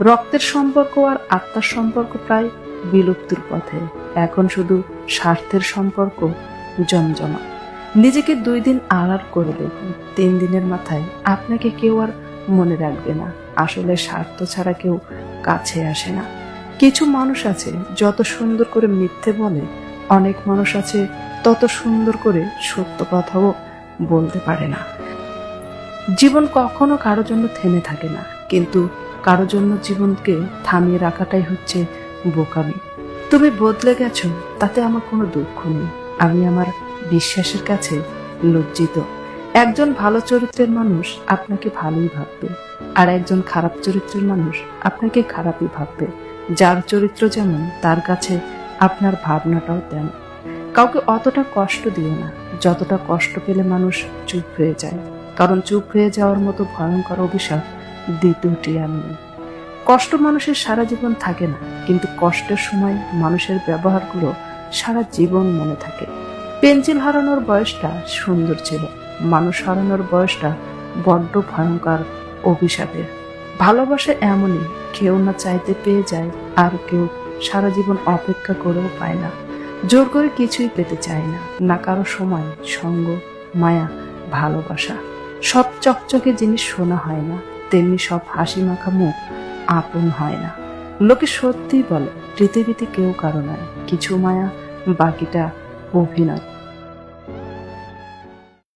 রক্তের সম্পর্ক আর আত্মার সম্পর্ক প্রায় বিলুপ্তির পথে। এখন শুধু স্বার্থের সম্পর্ক জমজমা। নিজেকে 2 দিন আড়াল করে দেখুন, 3 দিনের মাথায় আপনাকে কেউ আর মনে রাখবে না। আসলে স্বার্থ ছাড়া কেউ কাছে আসে না। কিছু মানুষ আছে যত সুন্দর করে মিথ্যে বলে, অনেক মানুষ আছে তত সুন্দর করে সত্য কথাও বলতে পারে না। জীবন কখনো কারো জন্য থেমে থাকে না, কিন্তু কারো জন্য জীবনকে থামিয়ে রাখাটাই হচ্ছে বোকামি। তুমি বদলে গেছো, তাতে আমার কোনো দুঃখ নেই। আমি আমার বিশ্বাসের কাছে লজ্জিত। একজন ভালো চরিত্রের মানুষ আপনাকে ভালোই ভাববে, আর একজন খারাপ চরিত্রের মানুষ আপনাকে খারাপই ভাববে। যার চরিত্র যেমন, তার কাছে আপনার ভাবনাটাও তেমন। কাউকে অতটা কষ্ট দিও না যতটা কষ্ট পেলে মানুষ চুপ হয়ে যায়, কারণ চুপ হয়ে যাওয়ার মতো ভয়ঙ্কর অভিশাপ দ্বিতীয়টি আর নেই। কষ্ট মানুষের সারা জীবন থাকে না, কিন্তু কষ্টের সময় মানুষের ব্যবহারগুলো সারা জীবন মনে থাকে। পেন্সিল হারানোর বয়সটা সুন্দর ছিল, মানুষ হারানোর বয়সটা বড্ড ভয়ঙ্কর অভিশাপের। ভালোবাসা এমনই, কেউ না চাইতে পেয়ে যায়, আর কেউ সারা জীবন অপেক্ষা করেও পায় না। জোর করে কিছুই পেতে চায় না, না কারো সময়, সঙ্গ, মায়া, ভালোবাসা। সব চকচকে জিনিস শোনা হয় না, তেমনি সব হাসি মাখা মুখ আপন হয় না। লোকে সত্যি বলে পৃথিবীতে কেউ কারো নয়, কিছু মায়া, বাকিটা অভিনয়।